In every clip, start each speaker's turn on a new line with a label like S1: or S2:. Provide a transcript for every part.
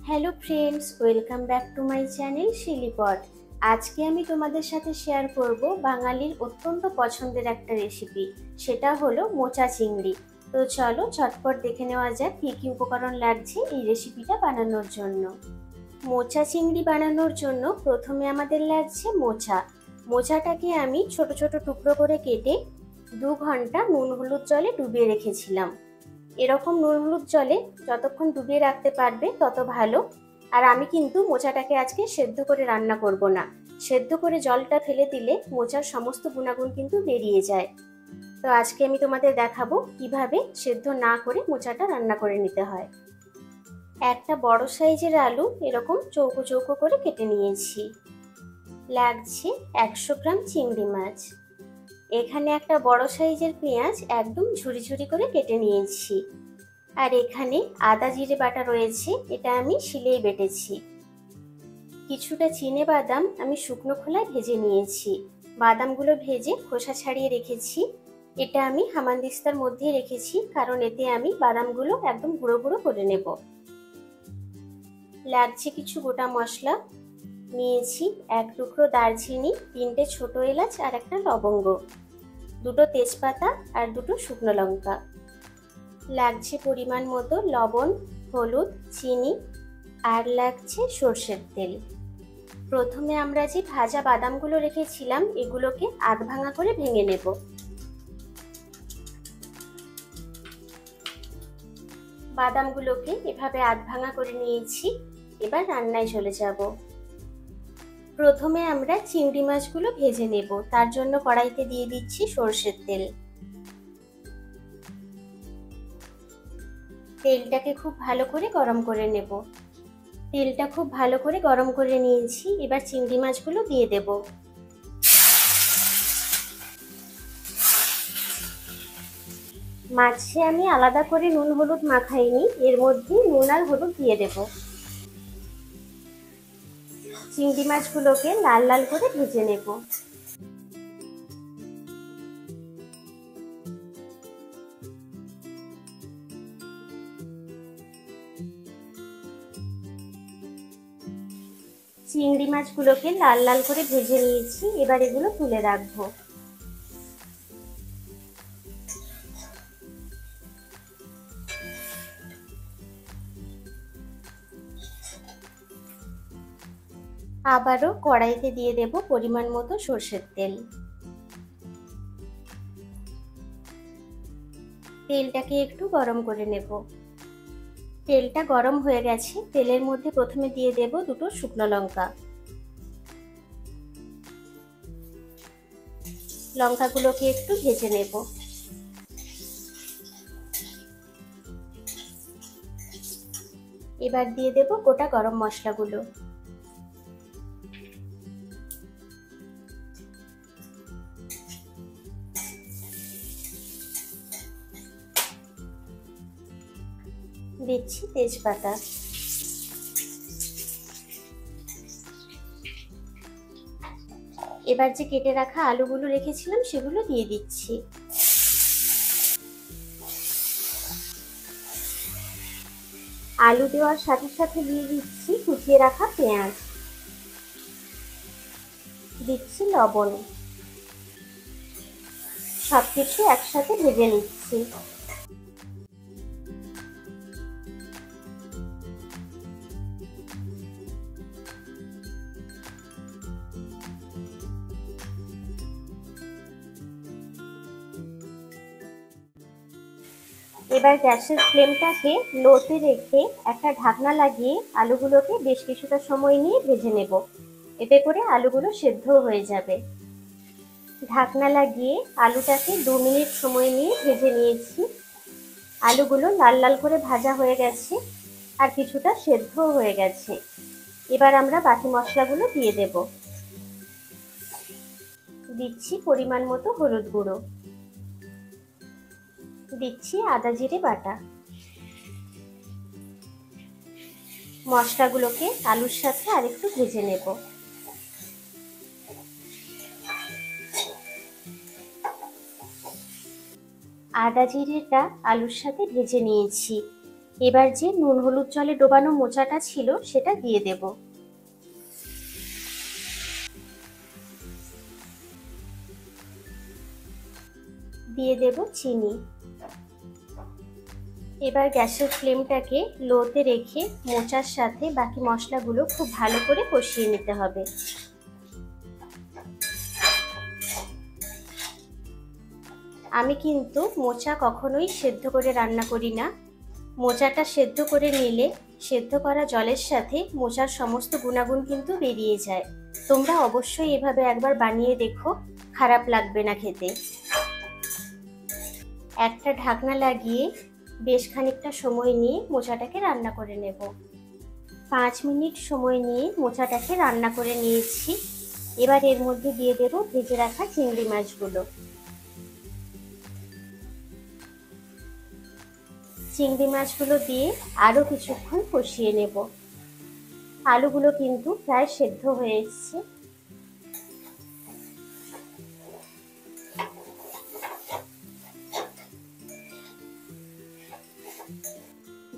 S1: Hello friends, welcome back to my channel শিলিপট। আজকে আমি তোমাদের সাথে শেয়ার করব বাঙালির অত্যন্ত পছন্দের একটা রেসিপি। সেটা হলো মোচা চিংড়ি। তো চলো ঝটপট দেখে নেওয়া যাক কী কী উপকরণ লাগছে এই রেসিপিটা বানানোর জন্য। মোচা চিংড়ি বানানোর জন্য প্রথমে আমাদের লাগছে মোচা। মোচাটাকে আমি ছোট ছোট টুকরো করে কেটে 2 ঘন্টা নুন হলুদ জলে ডুবিয়ে রেখেছিলাম। এরকম নুন হলুদ জলে যতক্ষণ ডুবিয়ে রাখতে পারবে তত ভালো। আর আমি কিন্তু মোচাটাকে আজকে সেদ্ধ করে রান্না করব না। সেদ্ধ করে জলটা ফেলে দিলে মোচার সমস্ত গুণাগুণ কিন্তু বেরিয়ে যায়। তো আজকে আমি তোমাদের দেখাবো কিভাবে সেদ্ধ না করে মোচাটা রান্না করে নিতে হয়। একটা বড় সাইজের আলু এরকম চৌকো চৌকো করে কেটে নিয়েছি। লাগছে 100 গ্রাম চিংড়ি মাছ। এখানে একটা বড় সাইজের পেঁয়াজ একদম ঝুরি ঝুরি করে কেটে নিয়েছি। আর এখানে আদা জিরে বাটা রয়েছে, এটা আমি শিলেই বেটেছি। কিছুটা চিনে বাদাম আমি শুকনো খোলায় ভেজে নিয়েছি। বাদামগুলো ভেজে খোসা ছাড়িয়ে রেখেছি। এটা আমি হামানদিস্তার মধ্যে রেখেছি, কারণ এতে আমি বাদামগুলো একদম গুঁড়ো গুঁড়ো করে নেব। লাগছে কিছু গোটা মশলা। নিয়েছি 1 টুকরো দারচিনি, 3টে ছোট এলাচ আর একটা লবঙ্গ, 2টো তেজপাতা আর 2টো শুকনো লঙ্কা। লাগছে পরিমাণ মতো লবণ, হলুদ, চিনি আর লাগছে সর্ষের তেল। প্রথমে আমরা যে ভাজা বাদামগুলো রেখেছিলাম এগুলোকে আধ ভাঙা করে ভেঙে নেব। বাদামগুলোকে এভাবে আধ ভাঙা করে নিয়েছি। এবার রান্নায় চলে যাব। প্রথমে আমরা চিংড়ি মাছগুলো ভেজে নেব। তার জন্য কড়াইতে দিয়ে দিচ্ছি সর্ষের তেল। তেলটাকে খুব ভালো করে গরম করে নেব। তেলটা খুব ভালো করে গরম করে নিয়েছি। এবার চিংড়ি মাছগুলো দিয়ে দেব। মাছে আমি আলাদা করে নুন হলুদ মাখাইনি, এর মধ্যে নুন আর হলুদ দিয়ে দেব। চিংড়ি মাছগুলোকে লাল লাল করে ভেজে নেব। চিংড়ি মাছগুলোকে লাল লাল করে ভেজে নিয়েছি। এবার এগুলো তুলে রাখবো। আবারও কড়াইতে দিয়ে দেব পরিমাণ মতো সর্ষের তেল। তেলটাকে একটু গরম করে নেব। তেলটা গরম হয়ে গেছে। তেলের মধ্যে প্রথমে দিয়ে দেব 2টো শুকনো লঙ্কা। লঙ্কাগুলোকে একটু ভেজে নেব। এবার দিয়ে দেব গোটা গরম মশলাগুলো। দিচ্ছি তেজপাতা। এবার যে কেটে রাখা আলুগুলো রেখেছিলাম সেগুলো দিয়ে দিচ্ছি। আলু দেওয়ার সাথে সাথে দিয়ে দিচ্ছি কুচিয়ে রাখা পেঁয়াজ। দিচ্ছি লবণ। সবকিছু একসাথে ভেজে নিচ্ছি। এবার গ্যাসের ফ্লেমটাকে লোতে রেখে একটা ঢাকনা লাগিয়ে আলুগুলোকে বেশ কিছুটা সময় নিয়ে ভেজে নেব। এতে করে আলুগুলো সেদ্ধ হয়ে যাবে। ঢাকনা লাগিয়ে আলুটাকে 2 মিনিট সময় নিয়ে ভেজে নিয়েছি। আলুগুলো লাল লাল করে ভাজা হয়ে গেছে আর কিছুটা সেদ্ধ হয়ে গেছে। এবার আমরা বাকি মশলাগুলো দিয়ে দেব। দিচ্ছি পরিমাণ মতো হলুদ গুঁড়ো। দিচ্ছি আদা জিরে বাটা। মশলাগুলোকে আলুর সাথে আরেকটু ভেজে নেব। আদা জিরেটা আলুর সাথে ভেজে নিয়েছি। এবার যে নুন হলুদ জলে ডোবানো মোচাটা ছিল সেটা দিয়ে দেব। দিয়ে দেব চিনি। এবার গ্যাসের ফ্লেমটাকে লোতে রেখে মোচার সাথে বাকি মশলাগুলো খুব ভালো করে কষিয়ে নিতে হবে। আমি কিন্তু মোচা কখনোই সেদ্ধ করে রান্না করি না। মোচাটা সেদ্ধ করে নিলে সেদ্ধ করা জলের সাথে মোচার সমস্ত গুণাগুণ কিন্তু বেরিয়ে যায়। তোমরা অবশ্যই এভাবে একবার বানিয়ে দেখো, খারাপ লাগবে না খেতে। একটা ঢাকনা লাগিয়ে বেশ খানিকটা সময় নিয়ে মোচাটাকে রান্না করে নেব। 5 মিনিট সময় নিয়ে মোচাটাকে রান্না করে নিয়েছি। এবার এর মধ্যে দিয়ে দেব ভেজে রাখা চিংড়ি মাছগুলো। চিংড়ি মাছগুলো দিয়ে আরও কিছুক্ষণ কষিয়ে নেব। আলুগুলো কিন্তু প্রায় সেদ্ধ হয়ে এসেছে।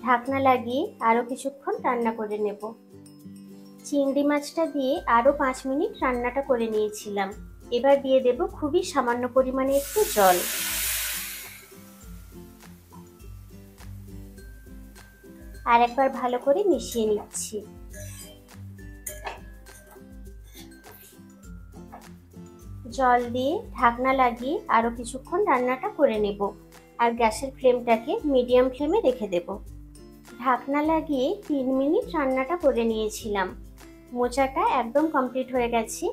S1: ঢাকনা লাগিয়ে আরও কিছুক্ষণ রান্না করে নেব। চিংড়ি মাছটা দিয়ে আরও 5 মিনিট রান্নাটা করে নিয়েছিলাম। এবার দিয়ে দেব খুবই সামান্য পরিমাণে একটু জল। আর একবার ভালো করে মিশিয়ে নিচ্ছি। জল দিয়ে ঢাকনা লাগিয়ে আরও কিছুক্ষণ রান্নাটা করে নেব। আর গ্যাসের ফ্লেমটাকে মিডিয়াম ফ্লেমে রেখে দেব। ঢাকনা লাগিয়ে 3 মিনিট রান্নাটা করে নিয়েছিলাম। মোচাটা একদম কমপ্লিট হয়ে গেছে।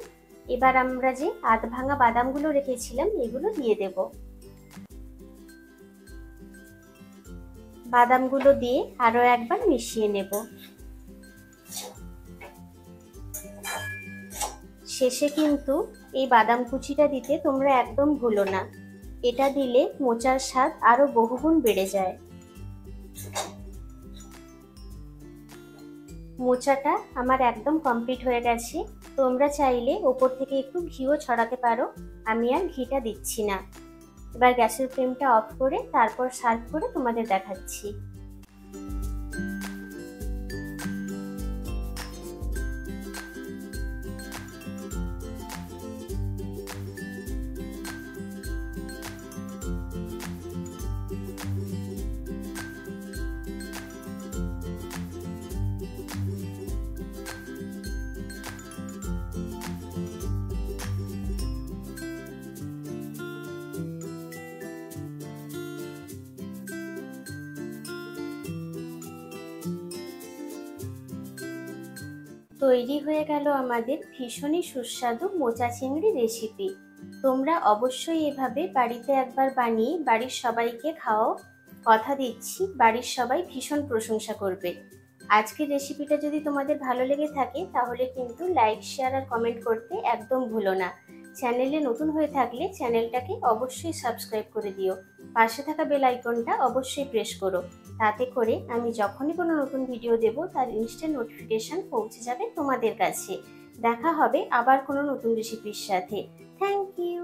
S1: এবার আমরা যে আধ ভাঙা বাদামগুলো রেখেছিলাম এগুলো দিয়ে দেব। বাদামগুলো দিয়ে আরও একবার মিশিয়ে নেব। শেষে কিন্তু এই বাদাম কুচিটা দিতে তোমরা একদম ভুলো না। এটা দিলে মোচার স্বাদ আরো বহুগুণ বেড়ে যায়। মোচাটা আমার একদম কমপ্লিট হয়ে গেছে। তোমরা চাইলে ওপর থেকে একটু ঘিও ছড়াতে পারো, আমি আর ঘিটা দিচ্ছি না। এবার গ্যাসের ফ্লেমটা অফ করে তারপর সার্ভ করে তোমাদের দেখাচ্ছি। তৈরি হয়ে গেল আমাদের ভীষণই সুস্বাদু মোচা চিংড়ি রেসিপি। তোমরা অবশ্যই এভাবে বাড়িতে একবার বানিয়ে বাড়ির সবাইকে খাও। কথা দিচ্ছি বাড়ির সবাই ভীষণ প্রশংসা করবে। আজকের রেসিপিটা যদি তোমাদের ভালো লেগে থাকে তাহলে কিন্তু লাইক, শেয়ার আর কমেন্ট করতে একদম ভুলো না। চ্যানেলে নতুন হয়ে থাকলে চ্যানেলটাকে অবশ্যই সাবস্ক্রাইব করে দিও। পাশে থাকা বেল আইকনটা অবশ্যই প্রেস করো। তাতে করে আমি যখনই কোনো নতুন ভিডিও দেব তার ইনস্ট্যান্ট নোটিফিকেশন পৌঁছে যাবে তোমাদের কাছে। দেখা হবে আবার কোনো নতুন রেসিপির সাথে। Thank you.